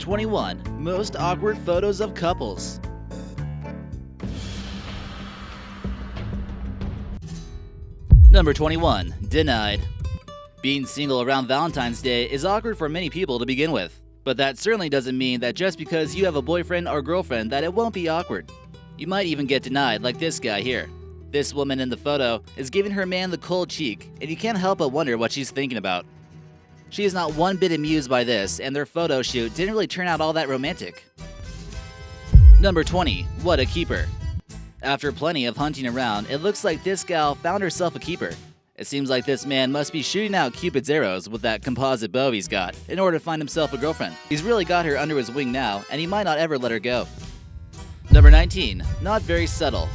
21 Most Awkward Photos of Couples. Number 21. Denied. Being single around Valentine's Day is awkward for many people to begin with, but that certainly doesn't mean that just because you have a boyfriend or girlfriend that it won't be awkward. You might even get denied like this guy here. This woman in the photo is giving her man the cold cheek, and you can't help but wonder what she's thinking about. She is not one bit amused by this, and their photo shoot didn't really turn out all that romantic. Number 20. What a keeper. After plenty of hunting around, it looks like this gal found herself a keeper. It seems like this man must be shooting out Cupid's arrows with that composite bow he's got in order to find himself a girlfriend. He's really got her under his wing now, and he might not ever let her go. Number 19. Not very subtle.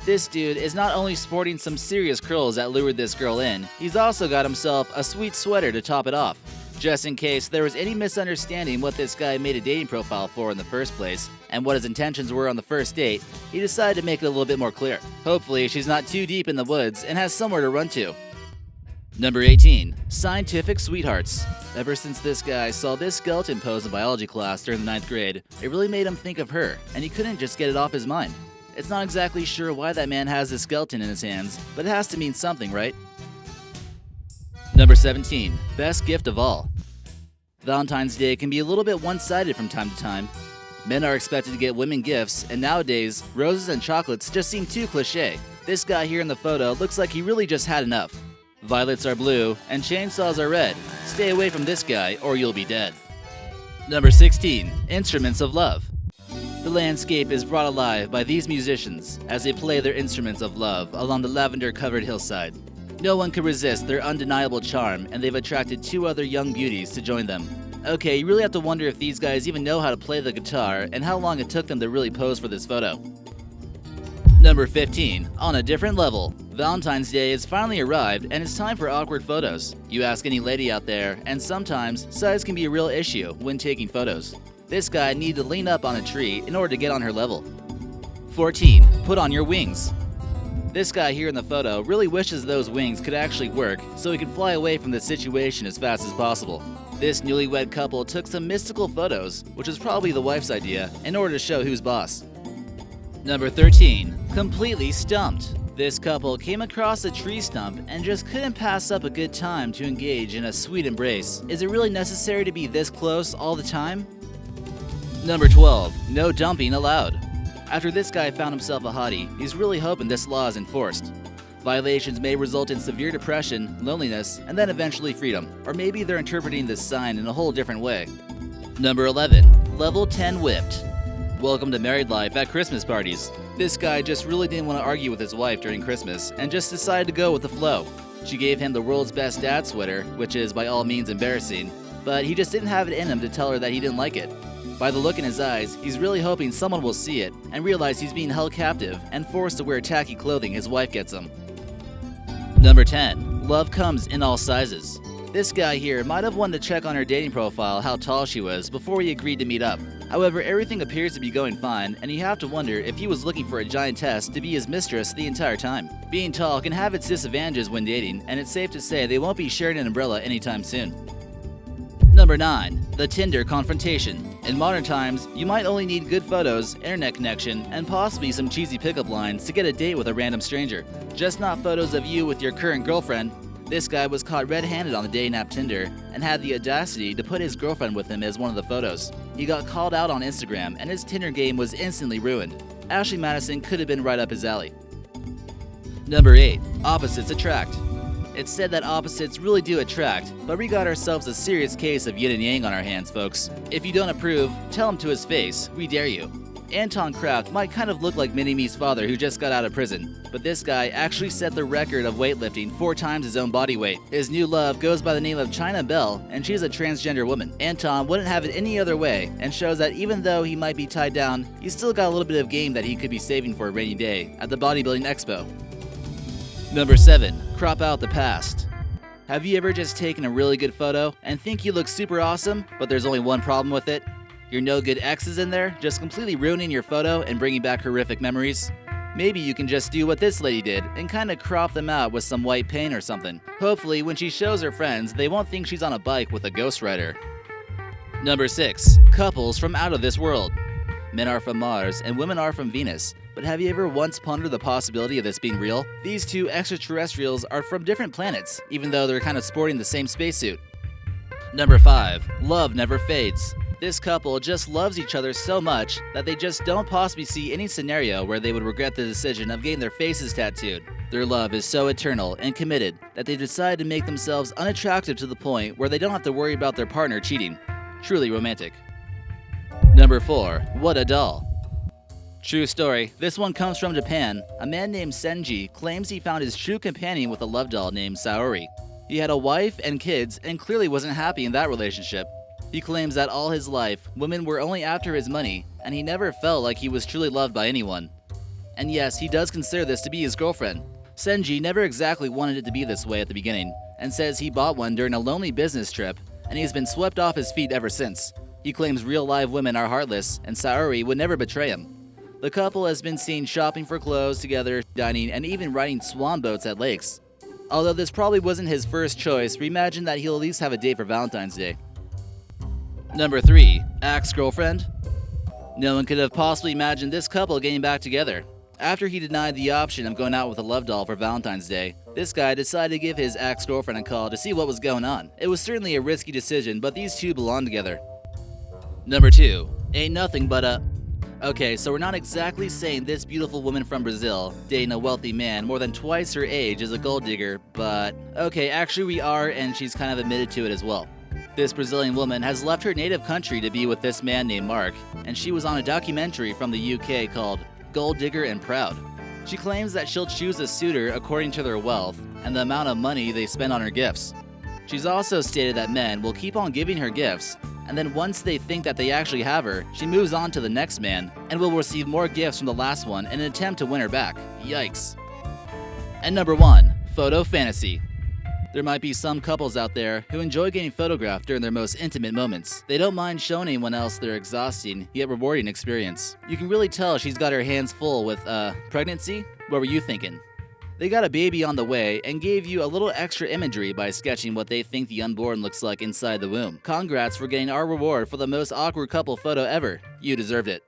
This dude is not only sporting some serious curls that lured this girl in, he's also got himself a sweet sweater to top it off. Just in case there was any misunderstanding what this guy made a dating profile for in the first place, and what his intentions were on the first date, he decided to make it a little bit more clear. Hopefully she's not too deep in the woods and has somewhere to run to. Number 18. Scientific Sweethearts. Ever since this guy saw this skeleton pose in biology class during the 9th grade, it really made him think of her, and he couldn't just get it off his mind. It's not exactly sure why that man has this skeleton in his hands, but it has to mean something, right? Number 17. Best gift of all. Valentine's Day can be a little bit one-sided from time to time. Men are expected to get women gifts, and nowadays, roses and chocolates just seem too cliché. This guy here in the photo looks like he really just had enough. Violets are blue, and chainsaws are red. Stay away from this guy, or you'll be dead. Number 16. Instruments of love. The landscape is brought alive by these musicians as they play their instruments of love along the lavender-covered hillside. No one could resist their undeniable charm, and they've attracted 2 other young beauties to join them. Okay, you really have to wonder if these guys even know how to play the guitar and how long it took them to really pose for this photo. Number 15. On a different level. Valentine's Day has finally arrived, and it's time for awkward photos. You ask any lady out there, and sometimes size can be a real issue when taking photos. This guy needed to lean up on a tree in order to get on her level. 14. Put on your wings. This guy here in the photo really wishes those wings could actually work so he could fly away from the situation as fast as possible. This newlywed couple took some mystical photos, which was probably the wife's idea, in order to show who's boss. Number 13. Completely stumped. This couple came across a tree stump and just couldn't pass up a good time to engage in a sweet embrace. Is it really necessary to be this close all the time? Number 12. No dumping allowed. After this guy found himself a hottie, he's really hoping this law is enforced. Violations may result in severe depression, loneliness, and then eventually freedom. Or maybe they're interpreting this sign in a whole different way. Number 11. Level 10 whipped. Welcome to married life at Christmas parties. This guy just really didn't want to argue with his wife during Christmas and just decided to go with the flow. She gave him the world's best dad sweater, which is by all means embarrassing, but he just didn't have it in him to tell her that he didn't like it. By the look in his eyes, he's really hoping someone will see it and realize he's being held captive and forced to wear tacky clothing his wife gets him. Number 10. Love comes in all sizes. This guy here might have wanted to check on her dating profile how tall she was before he agreed to meet up. However, everything appears to be going fine, and you have to wonder if he was looking for a giantess to be his mistress the entire time. Being tall can have its disadvantages when dating, and it's safe to say they won't be sharing an umbrella anytime soon. Number 9. The Tinder Confrontation. In modern times, you might only need good photos, internet connection, and possibly some cheesy pickup lines to get a date with a random stranger. Just not photos of you with your current girlfriend. This guy was caught red-handed on the dating app Tinder and had the audacity to put his girlfriend with him as one of the photos. He got called out on Instagram, and his Tinder game was instantly ruined. Ashley Madison could have been right up his alley. Number 8. Opposites attract. It's said that opposites really do attract, but we got ourselves a serious case of yin and yang on our hands, folks. If you don't approve, tell him to his face. We dare you. Anton Kraft might kind of look like Mini-Me's father who just got out of prison, but this guy actually set the record of weightlifting 4 times his own body weight. His new love goes by the name of China Bell, and she's a transgender woman. Anton wouldn't have it any other way, and shows that even though he might be tied down, he's still got a little bit of game that he could be saving for a rainy day at the bodybuilding expo. Number 7. Crop out the past. Have you ever just taken a really good photo and think you look super awesome, but there's only one problem with it? Your no-good ex is in there, just completely ruining your photo and bringing back horrific memories? Maybe you can just do what this lady did and kinda crop them out with some white paint or something. Hopefully, when she shows her friends, they won't think she's on a bike with a ghostrider. Number 6. Couples from out of this world. Men are from Mars and women are from Venus. But have you ever once pondered the possibility of this being real? These two extraterrestrials are from different planets, even though they're kind of sporting the same spacesuit. Number 5. Love never fades. This couple just loves each other so much that they just don't possibly see any scenario where they would regret the decision of getting their faces tattooed. Their love is so eternal and committed that they've decided to make themselves unattractive to the point where they don't have to worry about their partner cheating. Truly romantic. Number 4. What a doll. True story. This one comes from Japan. A man named Senji claims he found his true companion with a love doll named Saori. He had a wife and kids and clearly wasn't happy in that relationship. He claims that all his life, women were only after his money, and he never felt like he was truly loved by anyone. And yes, he does consider this to be his girlfriend. Senji never exactly wanted it to be this way at the beginning, and says he bought one during a lonely business trip, and he's been swept off his feet ever since. He claims real live women are heartless, and Saori would never betray him. The couple has been seen shopping for clothes together, dining, and even riding swan boats at lakes. Although this probably wasn't his first choice, we imagine that he'll at least have a date for Valentine's Day. Number 3. Ex-girlfriend. No one could have possibly imagined this couple getting back together. After he denied the option of going out with a love doll for Valentine's Day, this guy decided to give his ex-girlfriend a call to see what was going on. It was certainly a risky decision, but these two belong together. Number 2. Ain't nothing but a... Okay, so we're not exactly saying this beautiful woman from Brazil, dating a wealthy man more than twice her age, is a gold digger, but... Okay, actually we are, and she's kind of admitted to it as well. This Brazilian woman has left her native country to be with this man named Mark, and she was on a documentary from the UK called Gold Digger and Proud. She claims that she'll choose a suitor according to their wealth and the amount of money they spend on her gifts. She's also stated that men will keep on giving her gifts, and then once they think that they actually have her, she moves on to the next man and will receive more gifts from the last one in an attempt to win her back. Yikes. And number 1. Photo fantasy. There might be some couples out there who enjoy getting photographed during their most intimate moments. They don't mind showing anyone else their exhausting yet rewarding experience. You can really tell she's got her hands full with, pregnancy? What were you thinking? They got a baby on the way and gave you a little extra imagery by sketching what they think the unborn looks like inside the womb. Congrats for getting our reward for the most awkward couple photo ever. You deserved it.